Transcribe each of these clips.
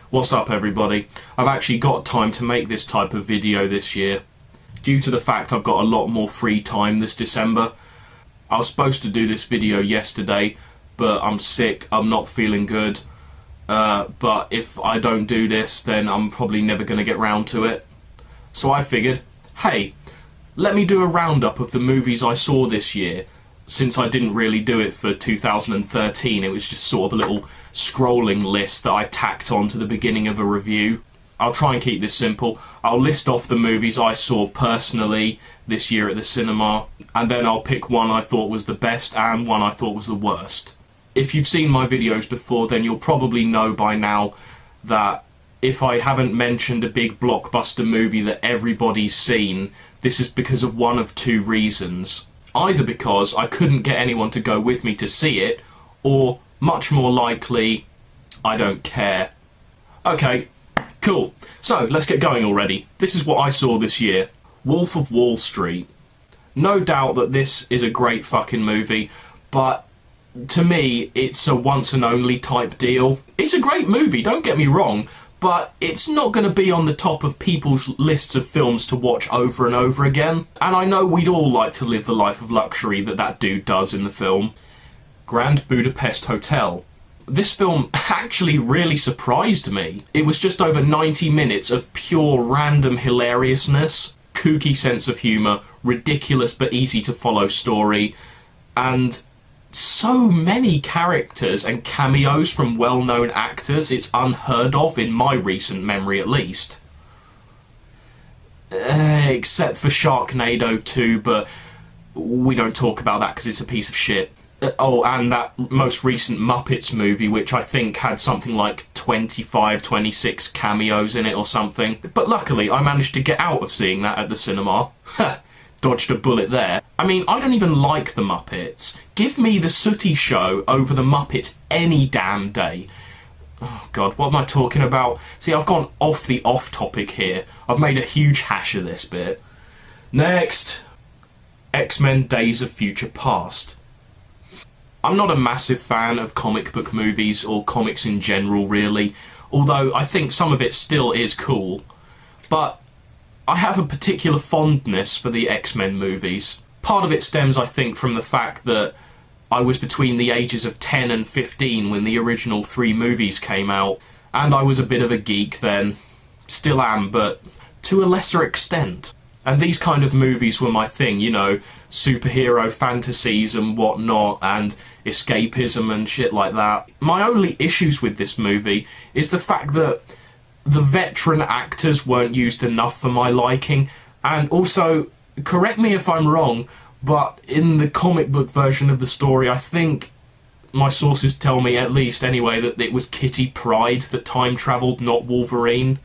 What's up everybody? I've actually got time to make this type of video this year, due to the fact I've got a lot more free time this December. I was supposed to do this video yesterday, but I'm sick, I'm not feeling good. But if I don't do this, then I'm probably never going to get round to it. So I figured, hey, let me do a roundup of the movies I saw this year. Since I didn't really do it for 2013, it was just sort of a little scrolling list that I tacked on to the beginning of a review. I'll try and keep this simple. I'll list off the movies I saw personally this year at the cinema, and then I'll pick one I thought was the best and one I thought was the worst. If you've seen my videos before, then you'll probably know by now that if I haven't mentioned a big blockbuster movie that everybody's seen, this is because of one of two reasons. Either because I couldn't get anyone to go with me to see it, or, much more likely, I don't care. Okay, cool. So, let's get going already. This is what I saw this year. Wolf of Wall Street. No doubt that this is a great fucking movie, but to me, it's a once and only type deal. It's a great movie, don't get me wrong, but it's not going to be on the top of people's lists of films to watch over and over again. And I know we'd all like to live the life of luxury that dude does in the film. Grand Budapest Hotel. This film actually really surprised me. It was just over 90 minutes of pure random hilariousness, kooky sense of humour, ridiculous but easy to follow story, and so many characters and cameos from well-known actors. It's unheard of in my recent memory, at least. Except for Sharknado 2, but we don't talk about that because it's a piece of shit. Oh, and that most recent Muppets movie, which I think had something like 25, 26 cameos in it or something. But luckily, I managed to get out of seeing that at the cinema. Dodged a bullet there. I mean, I don't even like the Muppets. Give me the Sooty Show over the Muppets any damn day. Oh god, what am I talking about? See, I've gone off the off-topic here. I've made a huge hash of this bit. Next. X-Men Days of Future Past. I'm not a massive fan of comic book movies, or comics in general, really. Although, I think some of it still is cool. But I have a particular fondness for the X-Men movies. Part of it stems, I think, from the fact that I was between the ages of 10 and 15 when the original 3 movies came out, and I was a bit of a geek then. Still am, but to a lesser extent. And these kind of movies were my thing, you know, superhero fantasies and whatnot, and escapism and shit like that. My only issues with this movie is the fact that the veteran actors weren't used enough for my liking, and also, correct me if I'm wrong, but in the comic book version of the story, I think my sources tell me, at least anyway, that it was Kitty Pryde that time travelled, not Wolverine.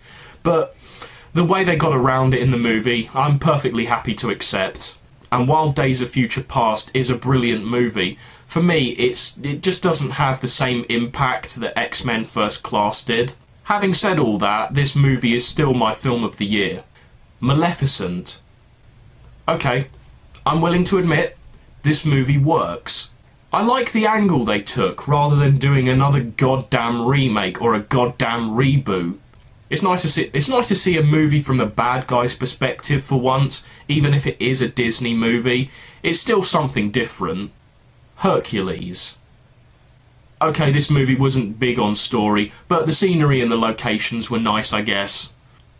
But the way they got around it in the movie, I'm perfectly happy to accept. And while Days of Future Past is a brilliant movie, for me, it just doesn't have the same impact that X-Men First Class did. Having said all that, this movie is still my film of the year. Maleficent. Okay, I'm willing to admit, this movie works. I like the angle they took, rather than doing another goddamn remake or a goddamn reboot. It's nice to see a movie from the bad guy's perspective for once, even if it is a Disney movie. It's still something different. Hercules. Okay, this movie wasn't big on story, but the scenery and the locations were nice, I guess.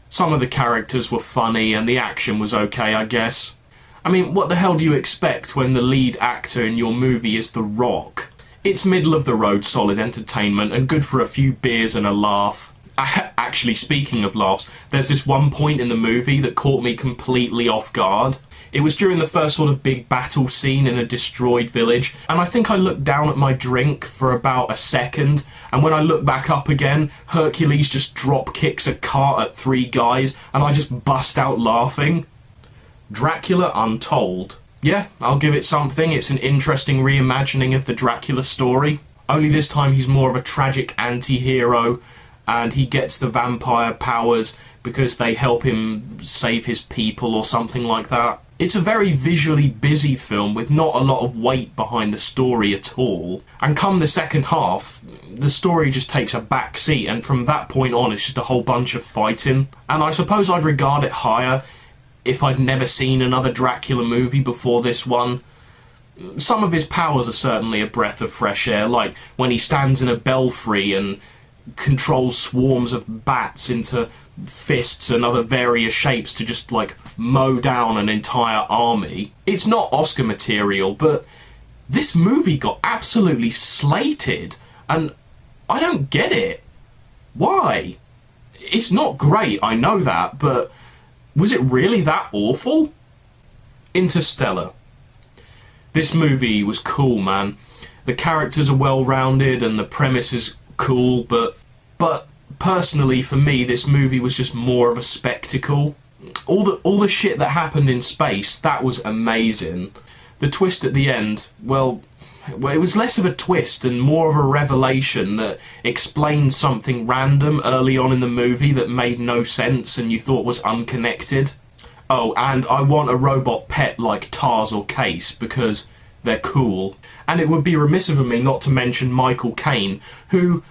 Some of the characters were funny, and the action was okay, I guess. I mean, what the hell do you expect when the lead actor in your movie is The Rock? It's middle-of-the-road solid entertainment, and good for a few beers and a laugh. Actually, speaking of laughs, there's this one point in the movie that caught me completely off guard. It was during the first sort of big battle scene in a destroyed village, and I think I looked down at my drink for about a second, and when I looked back up again, Hercules just drop kicks a cart at 3 guys, and I just bust out laughing. Dracula Untold. Yeah, I'll give it something. It's an interesting reimagining of the Dracula story. Only this time he's more of a tragic anti-hero, and he gets the vampire powers because they help him save his people or something like that. It's a very visually busy film with not a lot of weight behind the story at all. And come the second half, the story just takes a back seat, and from that point on it's just a whole bunch of fighting. And I suppose I'd regard it higher if I'd never seen another Dracula movie before this one. Some of his powers are certainly a breath of fresh air, like when he stands in a belfry and controls swarms of bats into fists and other various shapes to just, like, mow down an entire army. It's not Oscar material, but this movie got absolutely slated, and I don't get it. Why? It's not great, I know that, but was it really that awful? Interstellar. This movie was cool, man. The characters are well-rounded and the premise is cool, but personally, for me, this movie was just more of a spectacle. All the shit that happened in space, that was amazing. The twist at the end, well, it was less of a twist and more of a revelation that explained something random early on in the movie that made no sense and you thought was unconnected. Oh, and I want a robot pet like Tars or Case because they're cool. And it would be remiss of me not to mention Michael Caine, who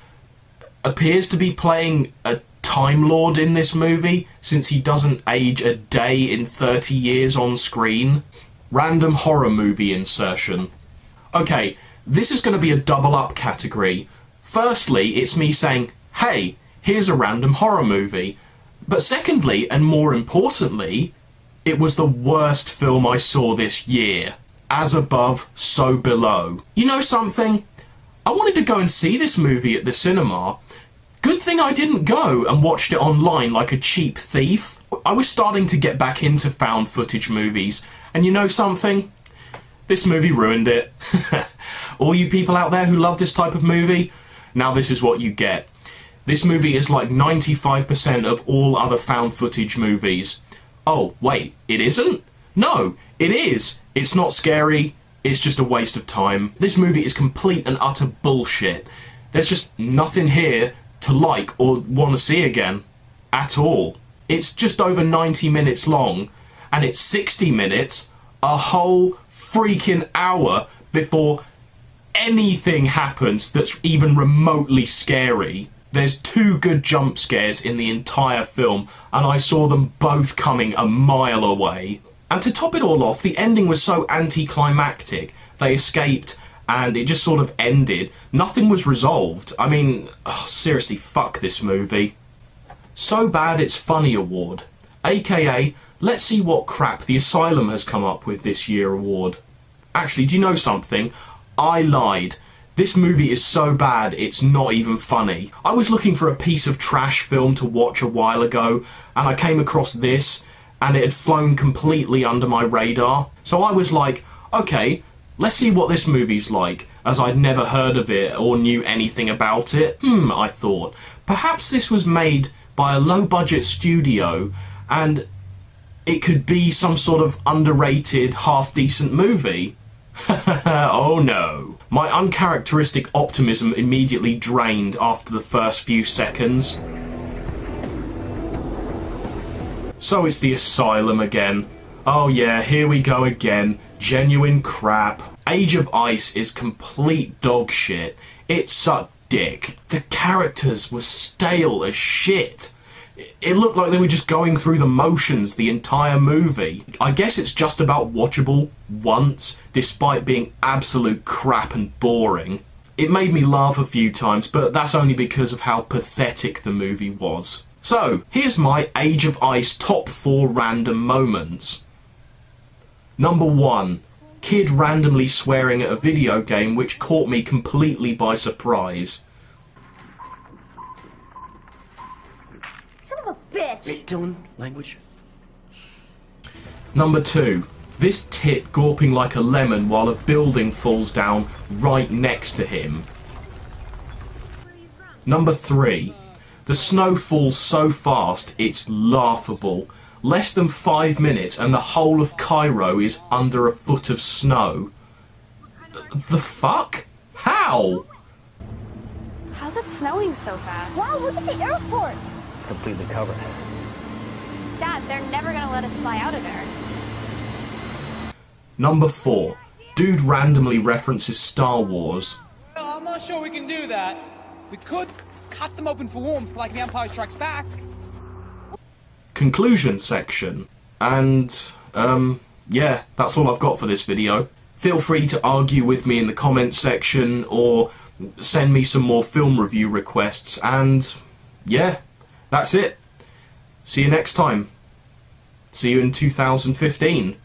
appears to be playing a Time Lord in this movie, since he doesn't age a day in 30 years on screen. Random horror movie insertion. Okay, this is going to be a double up category. Firstly, it's me saying, hey, here's a random horror movie. But secondly, and more importantly, it was the worst film I saw this year. As above, so below. You know something? I wanted to go and see this movie at the cinema. Good thing I didn't go and watched it online like a cheap thief. I was starting to get back into found footage movies, and you know something? This movie ruined it. All you people out there who love this type of movie, now this is what you get. This movie is like 95% of all other found footage movies. Oh, wait, it isn't? No, it is. It's not scary. It's just a waste of time. This movie is complete and utter bullshit. There's just nothing here to like or want to see again. At all. It's just over 90 minutes long, and it's 60 minutes, a whole freaking hour before anything happens that's even remotely scary. There's 2 good jump scares in the entire film, and I saw them both coming a mile away. And to top it all off, the ending was so anticlimactic. They escaped, and it just sort of ended. Nothing was resolved. I mean, seriously, fuck this movie. So Bad It's Funny award. AKA, let's see what crap the Asylum has come up with this year award. Actually, do you know something? I lied. This movie is so bad, it's not even funny. I was looking for a piece of trash film to watch a while ago, and I came across this, and it had flown completely under my radar. So I was like, okay, let's see what this movie's like, as I'd never heard of it or knew anything about it. I thought, perhaps this was made by a low-budget studio, and it could be some sort of underrated, half-decent movie. Oh no. My uncharacteristic optimism immediately drained after the first few seconds. So it's the Asylum again. Oh yeah, here we go again. Genuine crap. Age of Ice is complete dog shit. It sucked dick. The characters were stale as shit. It looked like they were just going through the motions the entire movie. I guess it's just about watchable once, despite being absolute crap and boring. It made me laugh a few times, but that's only because of how pathetic the movie was. So, here's my Age of Ice top 4 random moments. Number 1. Kid randomly swearing at a video game which caught me completely by surprise. Son of a bitch! Hey, Dylan, language. Number 2. This tit gawping like a lemon while a building falls down right next to him. Number 3. The snow falls so fast it's laughable. Less than 5 minutes and the whole of Cairo is under a foot of snow. The fuck? How? How's it snowing so fast? Wow, look at the airport! It's completely covered. Dad, they're never gonna let us fly out of there. Number 4. Dude randomly references Star Wars. Well, I'm not sure we can do that. We could cut them open for warmth like The Empire Strikes Back. Conclusion section. And, yeah, that's all I've got for this video. Feel free to argue with me in the comments section or send me some more film review requests, and yeah, that's it. See you next time. See you in 2015.